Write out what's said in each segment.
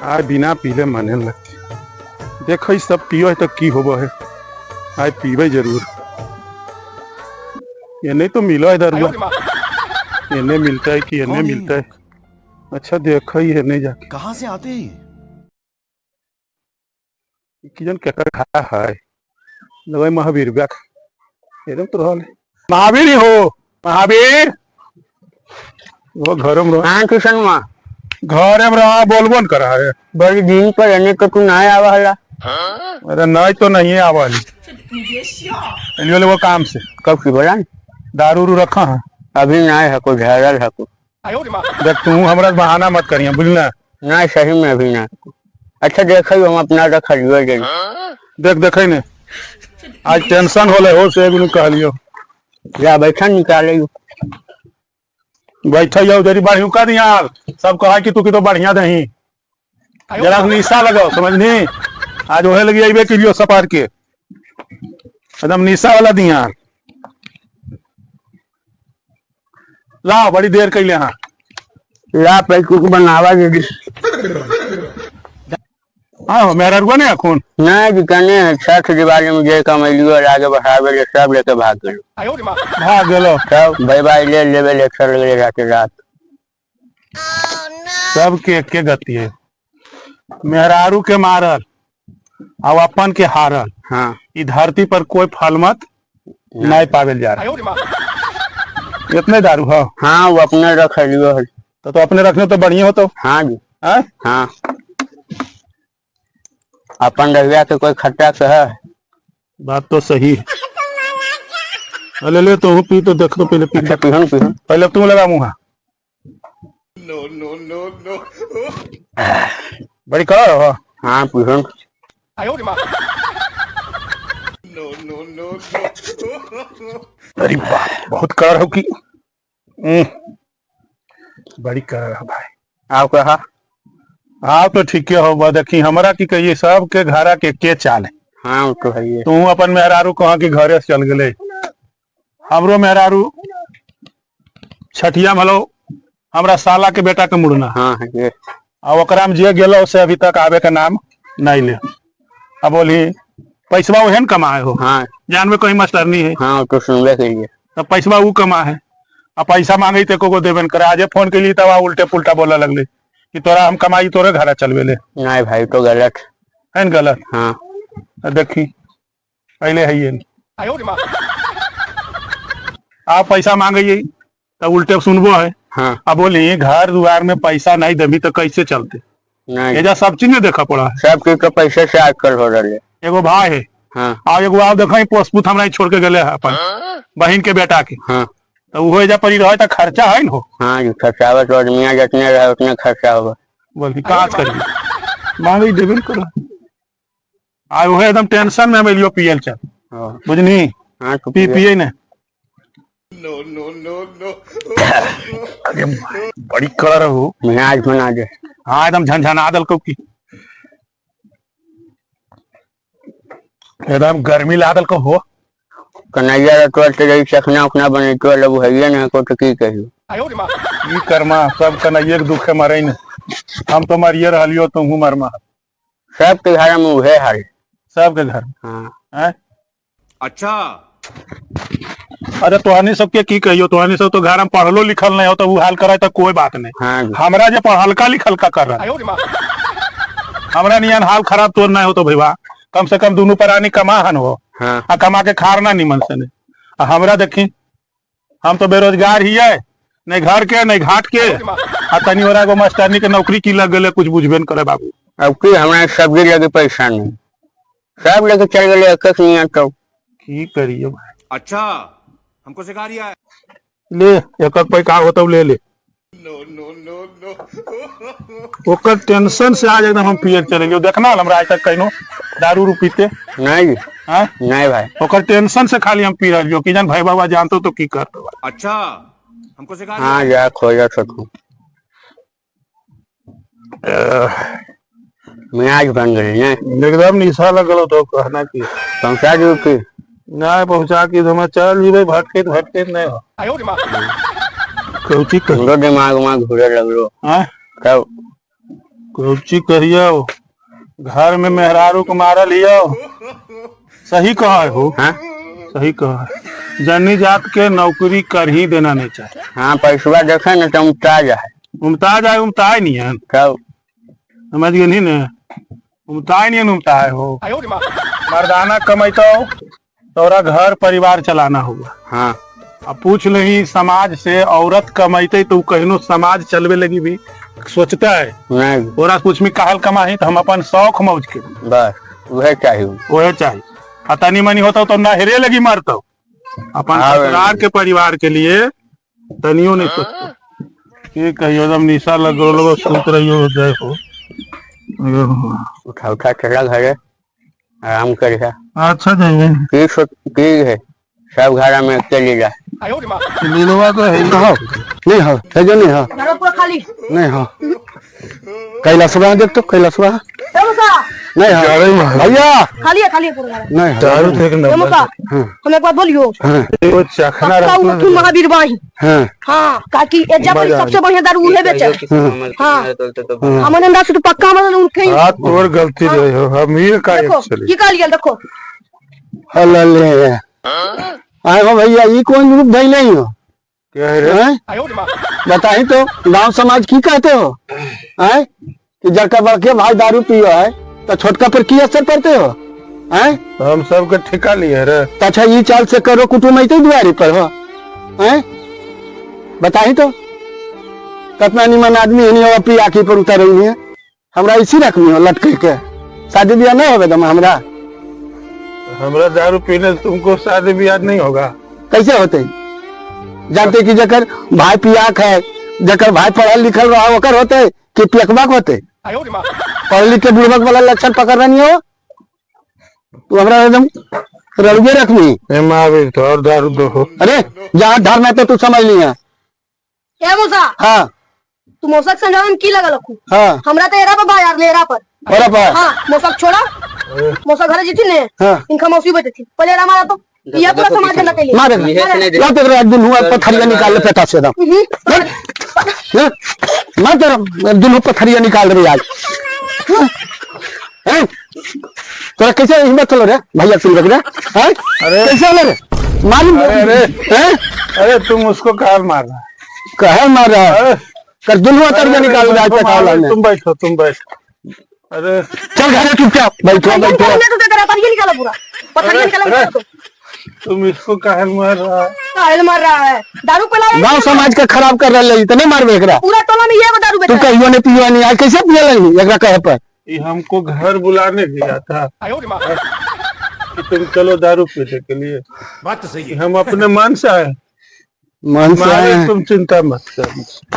आज बिना पीले माने लगती। देखो सब पियो तो की होबो है। आज पीबे जरूर। ये नहीं तो मिलो इधर हुआ। ये नहीं मिलता है कि ये नहीं मिलता है। अच्छा देखो ये नहीं जाके कहाँ से आते हैं कि जन क्या कर खाया है लगे महावीर ब्याख एकदम तो रहल महावीर ही हो महावीर वो घर में हाँ किशन माँ घर में रहा बोलबो न करा है बड़ी दिन पर रहने को तू ना आवा हला। अरे नहीं तो नहीं है आवाज लियो वो काम से कब की बोला दारू उरू रखा है अभी ना है को झरल है को देख तू हमरा बहाना मत करिए बुझना ना सही में अभी ना। अच्छा देखो हम अपना रख लियो जे देख देखे ने आज टेंशन होले हो से एगो कहलियो या बैठा निकाले बैठा जाओ तेरी बढ़िया का दिया सब कहा कि तू की तो बढ़िया दही जरा निशा लगाओ समझनी आज वह लगी अबे के लियो सपार के एकदम निशा वाला दिया लाओ बड़ी देर कैले हाँ ला पे कुछ बनावा दे हाँ मेरा रुआ नहीं खून ना दुकाने छठ दिवाली में जे कमैलियो आगे बढ़ावे ले सब लेके भाग गेलो सब भाई भाई ले लेवे लेक्चर लगे रात रात सब के गति है मेहरारू के मारल अब अपन के हारल। हाँ इस धरती पर कोई फल मत नहीं पावेल जा रहा इतने दारू हो। हाँ वो अपने रख लियो तो अपने रखने तो बढ़िया हो तो हाँ जी हाँ हाँ अपन रहिया के कोई खट्टा से है बात तो सही है। अरे ले तो पी तो देख तो पहले पी अच्छा पीहन पीहन पहले तुम लगा मुँह नो नो नो नो बड़ी करो हो हाँ पीहन नो नो नो अरे बाप बहुत कर हो की बड़ी कर हो भाई आप कहा आप तो ठीक हो बा देखी हमरा की कहिए सब के घरा के चाल है। हाँ वो तो है ये तू अपन मेहरारू कहा कि घरे से चल गए हमरो मेहरारू छठिया भलो हमरा साला के बेटा के मुड़ना हाँ ये और ओकरा में जे गेलो से अभी तक आवे का नाम नहीं ले। अब बोली पैसवा वहन कमाए हो हाँ जान में कोई मास्टर नहीं है हाँ तो सुनबे के लिए तब पैसवा वो कमा है अब पैसा मांगे थे को देवे करे आजे फोन के लिए तब उल्टे पुल्टा बोला लगले कि तोरा हम कमाई तोरे घर चलवे ले नहीं भाई तो गलत है न गलत। हाँ देखी पहले है ये आप पैसा मांगे तो उल्टे सुनबो है। हाँ अब बोली घर दुआर में पैसा नहीं देवी तो कैसे चलते नहीं एजा सब चीज में देखा पड़ा है। सब चीज तो पैसे से आजकल हो रहे एगो भाई है हाँ और एगो आप देखो पोस्पुत हमरा छोड़ के गए है अपन बहन के बेटा के हाँ तो वो एजा पड़ी रहे तो खर्चा है न हो। हाँ जी खर्चावा तो आदमिया जितने रहे उतने खर्चा होगा बोली काज करिए मांगे देवे न करो आ वो एकदम टेंशन में मिलियो पियल चल हाँ बुझनी हाँ तो पी पिए न नो नो नो नो अरे बड़ी कलर हो मियाज बना दे हाँ एकदम झनझना दल को की एकदम गर्मी लादल को हो कन्हैया तो तेरी चखना उखना बने तो अलग है ना को तो की कहियो की कर्मा सब कन्हैया के दुखे मरे न हम तो मरिए रहियो तुम मरमा सब के घर में उहे हाल सबके घर हाँ है। अच्छा अरे तोहनी सबके की कहियो तोहनी सब तो घर में पढ़लो लिखल नहीं हो तो वो हाल करे तो कोई बात नहीं। हाँ जी हमरा जो पढ़लका लिखल का कर रहा हमरा नियन हाल खराब तोर नहीं हो तो भैया कम से कम दोनों प्राणी कमाहन हो हाँ आ कमा के खारना निमन से नहीं। हमरा देखी हम तो बेरोजगार ही है नहीं घर के नहीं घाट के आ तनी ओरा गो मास्टरनी के नौकरी की लग गए कुछ बुझबे न करे बाबू। अब की हमारे सब्जी लगे पैसा नहीं सब लेके चल गए एक एक नहीं तो की करिए भाई अच्छा हमको सिखा रिया है ले एक पैसा होता ले ले नो नो नो नो ओकर टेंशन से आज एकदम हम पिए चले गए देखना हमरा आज तक कहीं दारू रू पीते नहीं जी हाँ नहीं भाई ओकर टेंशन से खाली हम पी रहे कि जान भाई बाबा जानते तो की करते अच्छा हमको सिखा रिया हाँ जा खोजा सकूं मियाज बन गई है एकदम निशा लगल तो कहना की पहुंचा दू की ना पहुंचा की तो मैं चल जी भाई भटके नहीं हो कौची कर हमरो दिमाग में घूरे लगलो हाँ तब कुछ कहियो घर में मेहरारू को मारा लियो। सही कहा है हो। हाँ सही कहा है। जन्नी जात के नौकरी कर ही देना नहीं चाहिए। हाँ पैसा देखे न तो मुमताज है। उमताज नहीं है। कब समझ गए नहीं ना। उमताज नहीं उमताज हो। मर्दाना कमाइतो तोरा घर परिवार चलाना होगा। हाँ अब पूछ नहीं समाज से औरत कमाइते तो कहनो समाज चलवे लगी भी सोचता है। नहीं ओरा कुछ में काहल कमाही तो हम अपन शौक मौज के बस वह चाहिए। वह चाहिए। तनी मनी होता तो नहरे लगी मरता अपन ससुराल के परिवार के लिए तनियो नहीं सोचता। ये कहियो एकदम निशा लगो लोग सूत रहियो जय हो। उठा चला घरे आराम करेगा। अच्छा जाइए की है सब घर में चली जा लीलवा तो है नहीं हो है जो नहीं हो घर पूरा खाली नहीं हो कैलाशवा देख तो कैलाशवा नहीं हो भैया खाली है पूरा घर नहीं हो दारू थे ए मौसा हम एक बात बोलियो वो चखना पक्का तू महावीर बाही हाँ हां काकी एजा पर सबसे बढ़िया दारू उहे बेचे हां हमने अंदाज से तो पक्का मतलब उनके ही हाथ तोड़ गलती रही हो हम ही का देखो चली की काल गेल देखो हल्ले आए हो भैया ये कौन रूप भाई नहीं हो क्या है रे? हैं? बताई तो गांव समाज की कहते हो हैं कि जड़का बड़के भाई दारू पियो है तो छोटका पर की असर पड़ते हो हैं हम सबके ठिका लिए रे। तो अच्छा ये चाल से करो कुटुम ऐसे दुआरी पर हो हैं बताई तो कितना निमन आदमी है नहीं हो अपनी आखी पर उतर रही है हमरा इसी रखनी हो लटके के शादी ब्याह नहीं होगा तुम हमरा दारू पीने से तुमको शादी ब्याह नहीं होगा। कैसे होते जानते कि जकर भाई पियाक है जकर भाई पढ़ल लिखल रहा ओकर होते कि पियकबाक होते पढ़ लिख के बुढ़बक वाला लक्षण पकड़ रही हो तू हमरा एकदम रड़ुए रखनी महावीर तो और दारू दो हो। अरे जहाँ धर्म है तो तू समझ लिया ए मौसा हाँ तू मौसा के संजान की लगा लखू हाँ हमरा तो एरा पर बाजार लेरा पर और अपन हां मौसा छोड़ा मौसा घर जीती ने हाँ इनका मौसी बैठी थी पहले हमारा तो ये पूरा समाज के नकली मारे या तो एक दिन हुआ पथरिया निकाल ले पेटा से एकदम मार तेरा दिन पथरिया निकाल रही आज हैं तोरा कैसे हिम्मत चलो रे भैया सुन रख रे हैं अरे कैसे हो रे मालूम अरे हैं अरे तुम उसको कार मार रहा है। कहे मार रहा है अरे कर दुनू तरिया निकाल रहा है पेटा वाला ने तुम बैठो। अरे चल घर चुपचाप बैठो बैठो तो तेरा पर ये निकाला पूरा पथरिया निकाला तो तुम इसको काहे मार रहा है। काहे मार रहा है दारू पिला गांव समाज के खराब कर रहा है तो नहीं मारबे एकरा पूरा टोला में ये दारू तू बेचा कहियो नहीं पियो नहीं आज कैसे पिए लगी एकरा कहे पर ये हमको घर बुलाने गया था कि तुम चलो दारू पीने के लिए। बात तो सही है। हम अपने मन से आए। मन से मारे आए। तुम चिंता मत कर।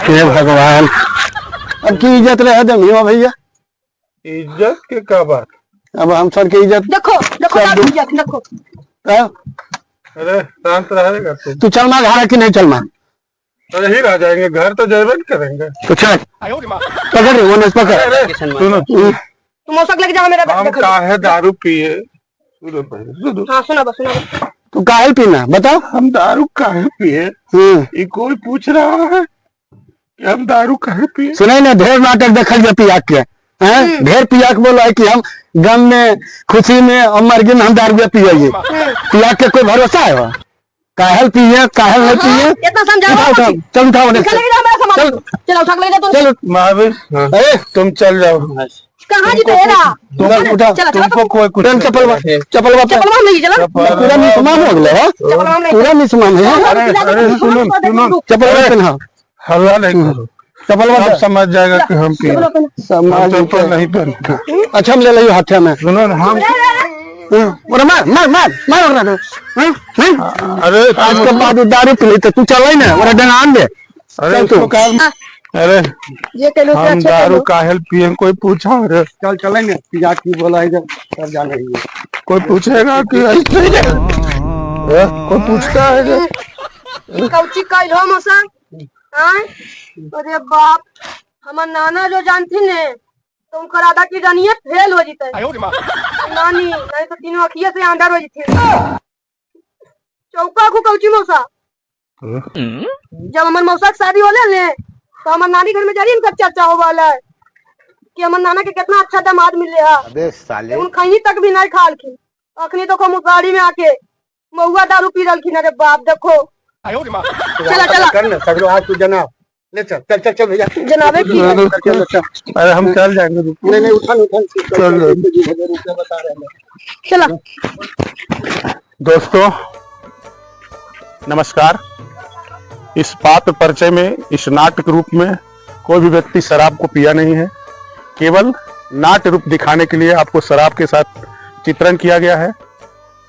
हे भगवान अब की इज्जत रहे दम हो भैया इज्जत के का बात। अब हम सर के इज्जत देखो देखो दारू पिया देखो हाँ? अरे शांत रहेगा तुम। तू चल मार घर की नहीं चल मार अरे ही रह जाएंगे घर तो जरूर करेंगे। तो चल पकड़ वो नहीं पकड़ सुनो तुम मौसा लेके जाओ मेरा हम काहे दारू पिए। सुनो पहले सुनो। हां सुना बस सुना तू काहे पीना बताओ हम दारू काहे पिए ये कोई पूछ रहा है कि हम दारू काहे पिए। सुनाई ना ढेर नाटक देखल गया पियाक के हैं ढेर पियाक बोला है कि हम गम में खुशी में और मरगी में हम दारू पिए पियाक के कोई भरोसा है काहल पिए काहल नहीं पिए इतना समझाओ चल उठाओ चल ले जा मेरा सामान चलो उठा ले जा तू चल महावीर अरे तुम चल जाओ। कहां जी तेरा तुम उठा तुमको कोई कुछ चप्पल चप्पल नहीं चलो पूरा निसमान हो गया है पूरा निसमान है अरे सुनो सुनो चप्पल पहना हल्ला नहीं करो। चप्पल सब समझ जाएगा कि हम पिए। समाज चप्पल नहीं पहनते। अच्छा हम ले लियो हाथ में सुनो ना हम और मार मार मार मार रहा अरे आज के बाद दारू पी तो तू चल ना और डंगा आन दे अरे उसको काहे अरे ये कहलो हम दारू काहे पिए कोई पूछा अरे चल चल ना पिया की बोला इधर सब जाने कोई पूछेगा कि कोई पूछता है कौची काइल हो मौसा हां अरे बाप हमर नाना जो जानती ने तो उनका राधा की रानियत फेल हो जीते नानी नहीं तो तीनों अखिया से अंदर हो जीते चौका को कौची मौसा जब हमार मौसा की शादी होले ने तो हमार नानी घर में जारी इनका चर्चा हो वाला है कि हमर नाना के कितना अच्छा दामाद मिले हा। अबे साले उन खैनी तक भी नहीं खालखिन। अखनी तो मुसाड़ी में आके महुआ दारू पी रखिन। अरे बाप देखो। चला चला कर ना सगरो आज तू जनाब ले चल चल चल चल भैया जनाबे की है। चल चल अरे हम चल जाएंगे। नहीं नहीं उठा चल रुपया बता रहे हैं। चला दोस्तों नमस्कार। इस पात्र परिचय में इस नाटक रूप में कोई भी व्यक्ति शराब को पिया नहीं है। केवल नाट्य रूप दिखाने के लिए आपको शराब के साथ चित्रण किया गया है।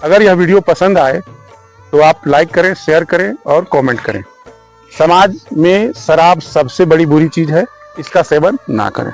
अगर यह वीडियो पसंद आए तो आप लाइक करें, शेयर करें और कमेंट करें। समाज में शराब सबसे बड़ी बुरी चीज है, इसका सेवन ना करें।